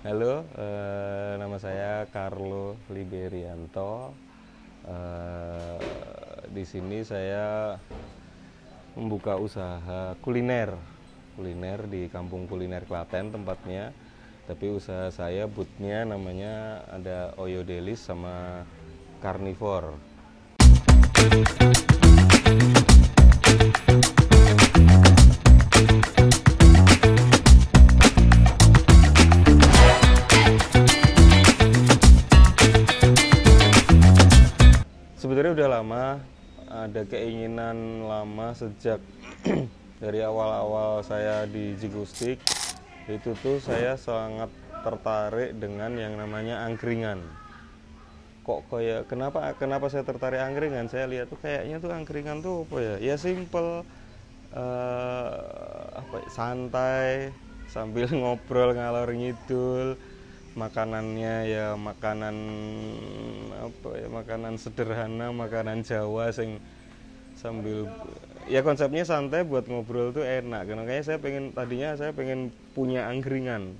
Halo, nama saya Carlo Liberianto. Di sini saya membuka usaha kuliner di Kampung Kuliner Klaten tempatnya. Tapi usaha saya bootnya namanya ada Oyo Delis sama Carnivore. Sebenarnya udah lama, ada keinginan lama sejak dari awal-awal saya di Jigustik. Itu tuh saya sangat tertarik dengan yang namanya angkringan. Kok kayak kenapa saya tertarik angkringan? Saya lihat tuh kayaknya tuh angkringan tuh apa ya? Ya simple, santai sambil ngobrol ngalor ngidul. Makanannya ya makanan sederhana, makanan Jawa sing sambil ya konsepnya santai buat ngobrol tuh enak. Karena kayaknya tadinya saya pengen punya angkringan.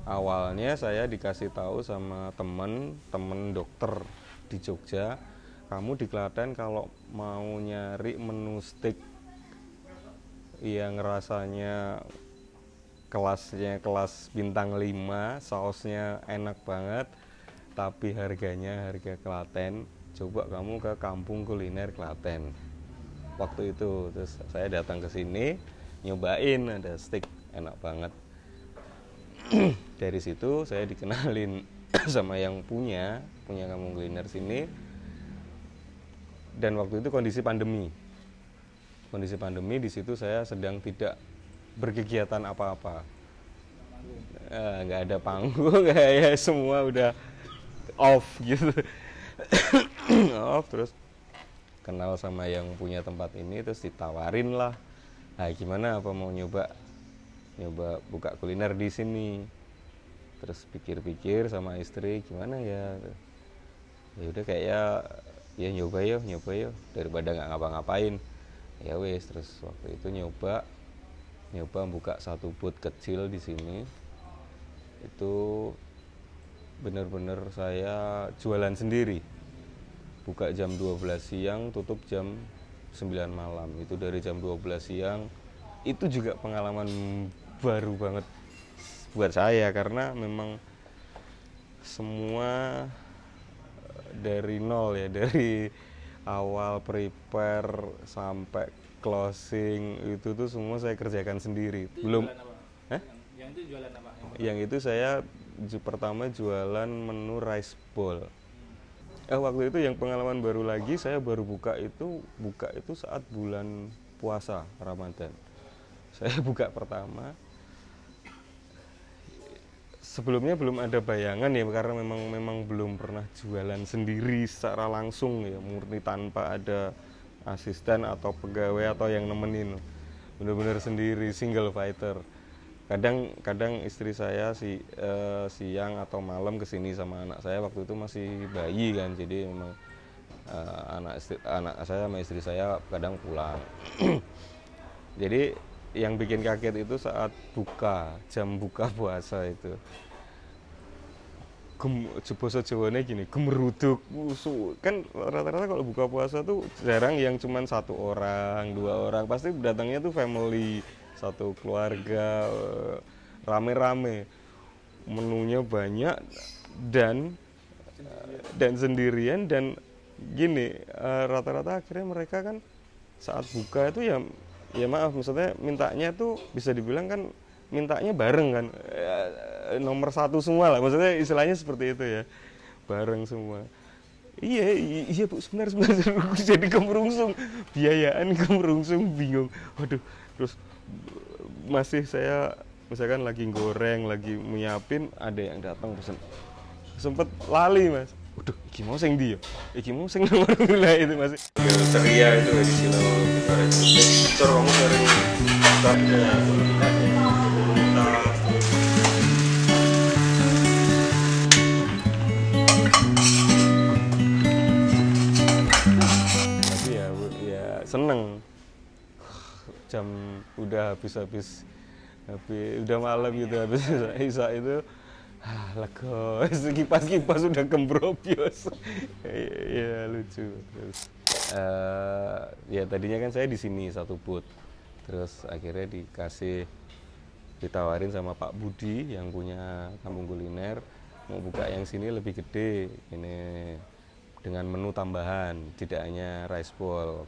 Awalnya saya dikasih tahu sama temen dokter di Jogja, kamu di Klaten kalau mau nyari menu steak yang rasanya kelas bintang 5, sausnya enak banget tapi harga Klaten, coba kamu ke Kampung Kuliner Klaten. Waktu itu terus saya datang ke sini nyobain, ada steak enak banget. Dari situ saya dikenalin sama yang punya Kampung Kuliner sini. Dan waktu itu kondisi pandemi di situ saya sedang tidak berkegiatan apa-apa, nggak ada panggung, kayak semua udah off gitu. Off. Terus kenal sama yang punya tempat ini, terus ditawarin lah, nah gimana, apa mau nyoba buka kuliner di sini. Terus pikir-pikir sama istri, gimana ya udah kayak ya nyoba yuk daripada nggak ngapa-ngapain. Ya wes, terus waktu itu nyoba buka satu booth kecil di sini. Itu bener-bener saya jualan sendiri, buka jam 12 siang, tutup jam 9 malam. Itu dari jam 12 siang. Itu juga pengalaman baru banget buat saya, karena memang semua dari nol ya, dari awal prepare sampai closing itu tuh semua saya kerjakan sendiri. Itu belum yang itu jualan apa? Yang itu saya pertama jualan menu rice bowl. Waktu itu yang pengalaman baru lagi, saya baru buka itu saat bulan puasa Ramadan. Saya buka pertama. Sebelumnya belum ada bayangan ya, karena memang belum pernah jualan sendiri secara langsung ya, murni tanpa ada asisten atau pegawai atau yang nemenin, bener-bener sendiri, single fighter. Kadang istri saya siang atau malam kesini sama anak saya, waktu itu masih bayi kan, jadi memang anak saya sama istri saya kadang pulang. Jadi yang bikin kaget itu saat jam buka puasa itu, bahasa Jawanya gini, gemeruduk. Kan rata-rata kalau buka puasa tuh jarang yang cuman 1 orang, 2 orang, pasti datangnya tuh family, satu keluarga, rame-rame, menunya banyak dan sendirian. Dan gini, rata-rata akhirnya mereka kan saat buka itu ya maaf, maksudnya mintanya tuh bisa dibilang kan mintanya bareng kan, nomor 1 semua lah, maksudnya istilahnya seperti itu ya, bareng semua. Iya Bu, sebentar jadi kemerungsung, biayaan kemerungsung, bingung, waduh. Terus masih saya misalkan lagi goreng, lagi nyiapin, ada yang datang pesen, sempet lali Mas. Waduh, iki mau sing ndi ya? Iki mau sing nomor lah itu masih. Ceria itu di sini kamu sering ada tapi ya seneng. Jam udah habis udah malam gitu, habis Isya itu lega, kipas-kipas udah kembrobios. Iya lucu. Terus ya tadinya kan saya di sini satu booth, terus akhirnya ditawarin sama Pak Budi yang punya kampung kuliner, mau buka yang sini lebih gede ini dengan menu tambahan, tidak hanya rice bowl.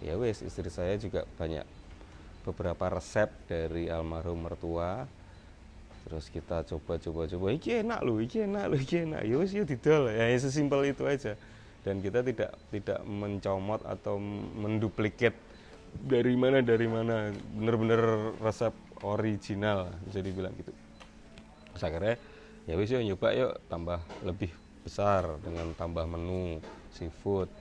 Ya wes, istri saya juga banyak beberapa resep dari almarhum mertua. Terus kita coba, iki enak loh, ya wes ya didol, ya sesimpel itu aja. Dan kita tidak mencomot atau menduplikat dari mana, bener-bener resep original bisa dibilang gitu. Terus akhirnya ya wes yuk nyoba yuk tambah lebih besar dengan tambah menu seafood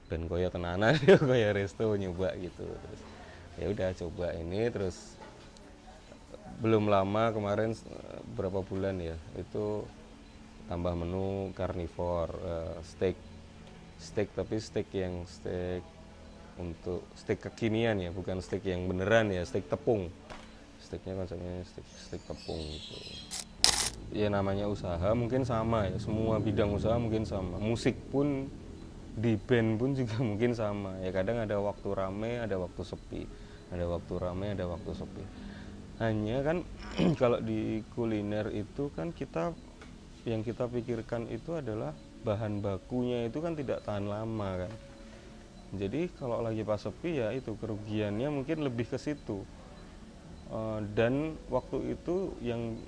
dan koyo tenanan koyo resto nyoba gitu. Terus ya udah coba ini, terus belum lama kemarin berapa bulan ya itu tambah menu carnivore, steak tapi steak untuk steak kekinian ya, bukan steak yang beneran ya, steak tepung. Steaknya konsepnya steak tepung gitu. Ya namanya usaha mungkin sama ya, semua bidang usaha mungkin sama, musik pun di band pun juga mungkin sama ya, kadang ada waktu rame ada waktu sepi, ada waktu rame ada waktu sepi. Hanya kan kalau di kuliner itu kan yang kita pikirkan itu adalah bahan bakunya itu kan tidak tahan lama kan. Jadi kalau lagi pas sepi ya itu kerugiannya mungkin lebih ke situ. Dan waktu itu yang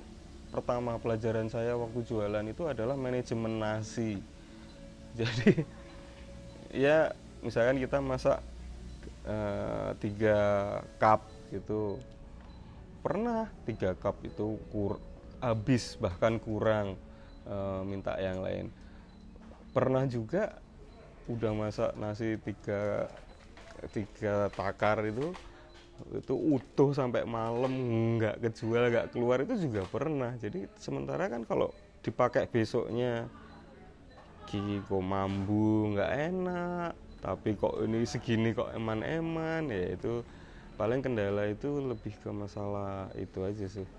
pertama pelajaran saya waktu jualan itu adalah manajemen nasi. Jadi ya misalkan kita masak 3 cup gitu, pernah 3 cup itu habis bahkan kurang, minta yang lain. Pernah juga udah masak nasi 3 takar itu utuh sampai malam nggak kejual nggak keluar, itu juga pernah. Jadi sementara kan kalau dipakai besoknya kok mambu nggak enak, tapi kok ini segini kok eman-eman, ya itu paling kendala itu lebih ke masalah itu aja sih,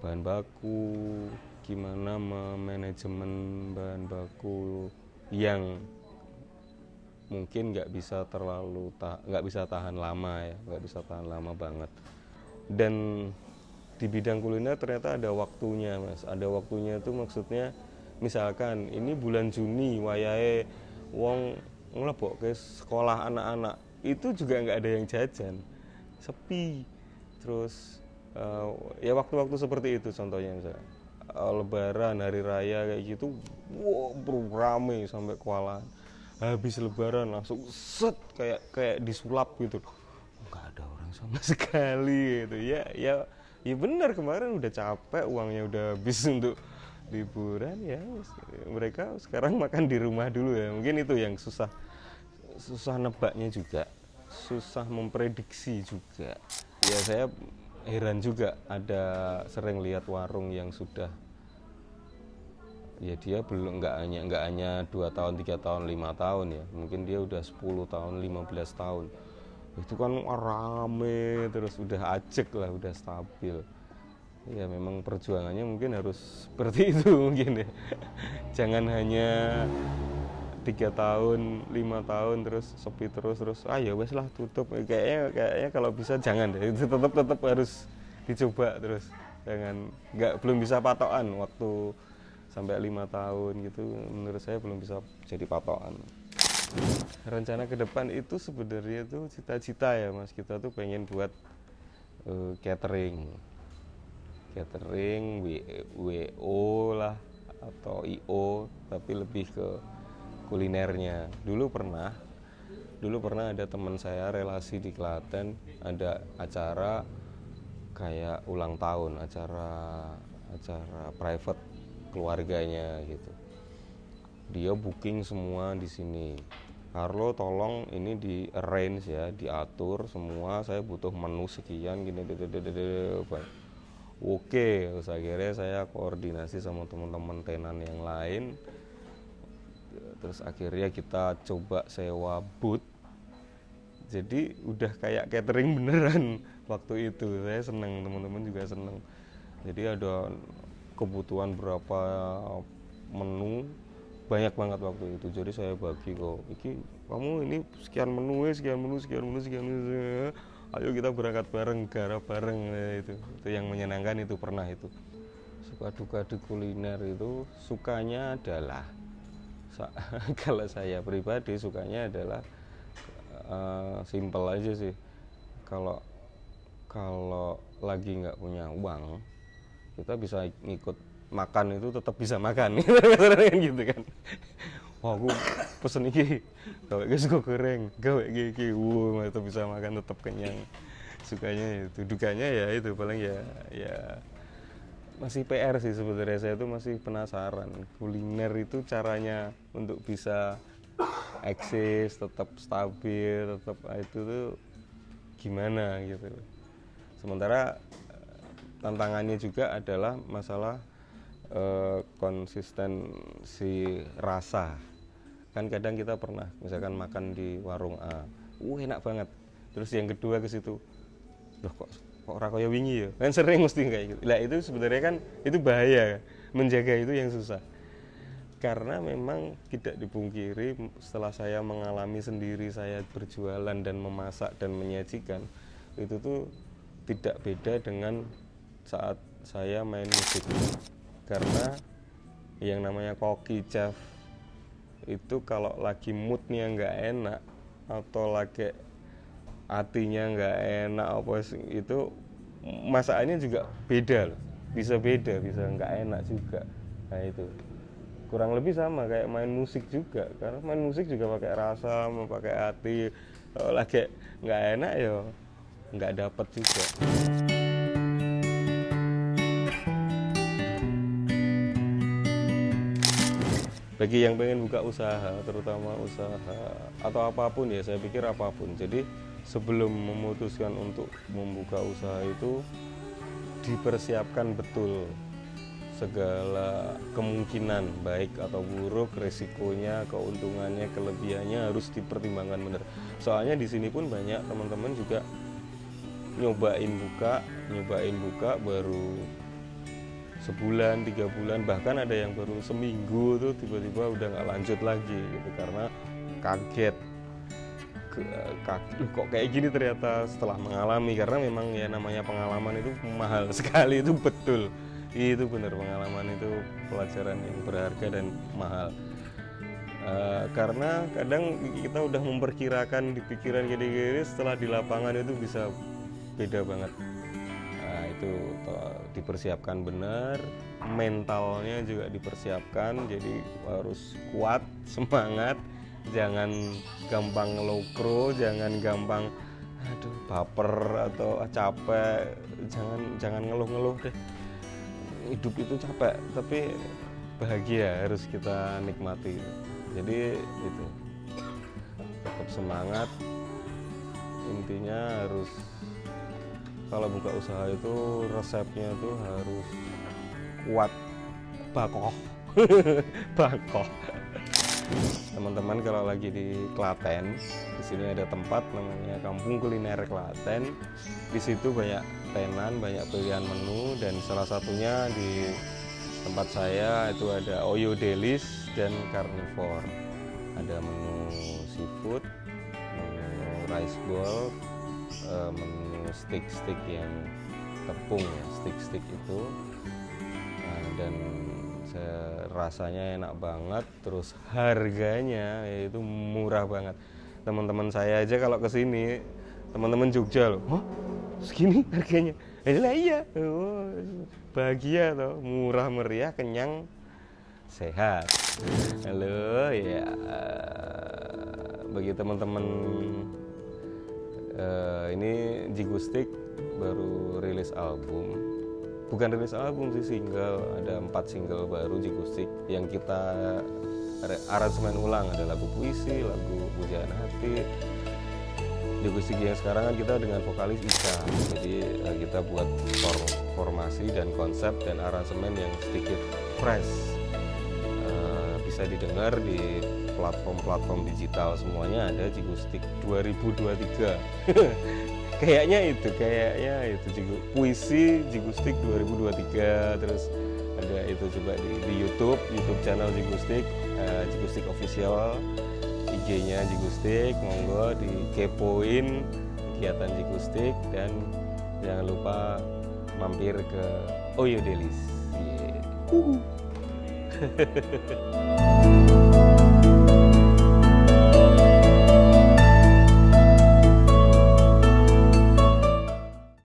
bahan baku, gimana memanajemen bahan baku yang mungkin nggak bisa tahan lama ya, nggak bisa tahan lama banget. Dan di bidang kuliner ternyata ada waktunya mas, ada waktunya itu maksudnya misalkan ini bulan Juni wayahe wong ngelebok ke sekolah anak-anak, itu juga nggak ada yang jajan, sepi. Terus ya waktu-waktu seperti itu contohnya misalnya Lebaran, hari raya kayak gitu, rame sampai kewalahan. Habis Lebaran langsung set kayak disulap gitu, nggak ada orang sama sekali gitu ya benar, kemarin udah capek, uangnya udah habis untuk liburan ya, mereka sekarang makan di rumah dulu ya. Mungkin itu yang susah nebaknya juga, susah memprediksi juga ya. Saya heran juga, ada sering lihat warung yang sudah ya dia belum nggak hanya 2 tahun 3 tahun 5 tahun ya, mungkin dia udah 10 tahun 15 tahun itu kan rame terus, udah ajek lah, udah stabil ya. Memang perjuangannya mungkin harus seperti itu mungkin ya. Jangan hanya 3 tahun 5 tahun terus sepi terus ya wes lah tutup, kayaknya kalau bisa jangan deh, itu tetap harus dicoba terus. Jangan, belum bisa patokan waktu sampai 5 tahun gitu, menurut saya belum bisa jadi patokan. Rencana ke depan itu sebenarnya tuh cita-cita ya mas, kita tuh pengen buat catering WO lah atau IO, tapi lebih ke kulinernya. Dulu pernah ada teman saya relasi di Klaten, ada acara kayak ulang tahun, acara private keluarganya gitu. Dia booking semua di sini. Carlo tolong ini di arrange ya, diatur semua, saya butuh menu sekian gini. Oke, terus akhirnya saya koordinasi sama teman-teman tenan yang lain. Terus akhirnya kita coba sewa booth. Jadi udah kayak catering beneran waktu itu. Saya seneng, teman-teman juga seneng. Jadi ada kebutuhan berapa menu, banyak banget waktu itu. Jadi saya bagi kok, kamu ini sekian menu, sekian menu, ayo kita berangkat bareng, garap bareng. Itu yang menyenangkan, itu pernah itu. Suka duka di kuliner itu, sukanya adalah kalau saya pribadi sukanya adalah simple aja sih. Kalau lagi nggak punya uang, kita bisa ngikut makan, itu tetap bisa makan gitu kan. Wah, aku pesen iki, gawe sego goreng, gawe iki, tetap bisa makan, tetap kenyang. Sukanya itu, dukanya ya itu paling ya masih PR sih sebenarnya. Saya tuh masih penasaran kuliner itu caranya untuk bisa eksis, tetap stabil, tetap itu tuh gimana gitu. Sementara tantangannya juga adalah masalah konsistensi rasa. Kan kadang kita pernah misalkan makan di warung A, enak banget. Terus yang kedua ke situ, loh kok ora kaya wingi ya. Kan sering mesti kayak gitu. Lah itu sebenarnya kan itu bahaya. Menjaga itu yang susah. Karena memang tidak dipungkiri, setelah saya mengalami sendiri, saya berjualan dan memasak dan menyajikan, itu tuh tidak beda dengan saat saya main musik. Karena yang namanya koki, chef itu kalau lagi moodnya nggak enak atau lagi hatinya nggak enak apa itu, masakannya juga beda loh. Bisa beda, bisa nggak enak juga. Nah itu kurang lebih sama kayak main musik juga, karena main musik juga pakai rasa, pakai hati. Kalau lagi nggak enak ya nggak dapet juga. Bagi yang pengen buka usaha, terutama usaha atau apapun ya, saya pikir apapun. Jadi sebelum memutuskan untuk membuka usaha itu dipersiapkan betul segala kemungkinan baik atau buruk, resikonya, keuntungannya, kelebihannya harus dipertimbangkan benar. Soalnya di sini pun banyak teman-teman juga nyobain buka baru sebulan, 3 bulan, bahkan ada yang baru seminggu tuh tiba-tiba udah nggak lanjut lagi gitu, karena kaget kok kayak gini ternyata setelah mengalami. Karena memang ya namanya pengalaman itu mahal sekali, itu betul, itu benar, pengalaman itu pelajaran yang berharga dan mahal. Karena kadang kita udah memperkirakan di pikiran gini-gini, setelah di lapangan itu bisa beda banget. Nah itu dipersiapkan benar, mentalnya juga dipersiapkan, jadi harus kuat, semangat, jangan gampang ngelokro, jangan gampang baper atau capek, jangan ngeluh-ngeluh deh. Hidup itu capek tapi bahagia, harus kita nikmati. Jadi itu tetap semangat, intinya harus, kalau buka usaha itu resepnya tuh harus kuat, bakoh. Bakoh. Teman-teman kalau lagi di Klaten, di sini ada tempat namanya Kampung Kuliner Klaten. Di situ banyak tenan, banyak pilihan menu, dan salah satunya di tempat saya itu ada Oyo Delis dan Carnivore. Ada menu seafood, menu rice bowl, menu steak yang tepung ya, steak itu. Nah, dan rasanya enak banget, terus harganya yaitu murah banget. Teman-teman saya aja kalau kesini, teman-teman Jogja loh, oh segini harganya, iya, oh, bahagia toh, murah meriah, kenyang, sehat. Halo ya, bagi teman-teman ini Jigustik baru rilis album. Bukan rilis album sih, single. Ada 4 single baru Jigustik yang kita aransemen ulang. Ada lagu puisi, lagu pujaan hati. Jigustik yang sekarang kan kita dengan vokalis Ika. Jadi kita buat formasi dan konsep dan aransemen yang sedikit fresh. Bisa didengar di platform-platform digital semuanya, ada Jigustik 2023. kayaknya itu puisi Jigustik 2023. Terus ada itu coba di YouTube channel Jigustik, Jigustik official, IG-nya Jigustik, monggo dikepoin kegiatan Jigustik, dan jangan lupa mampir ke Oyo Delis. Yeah.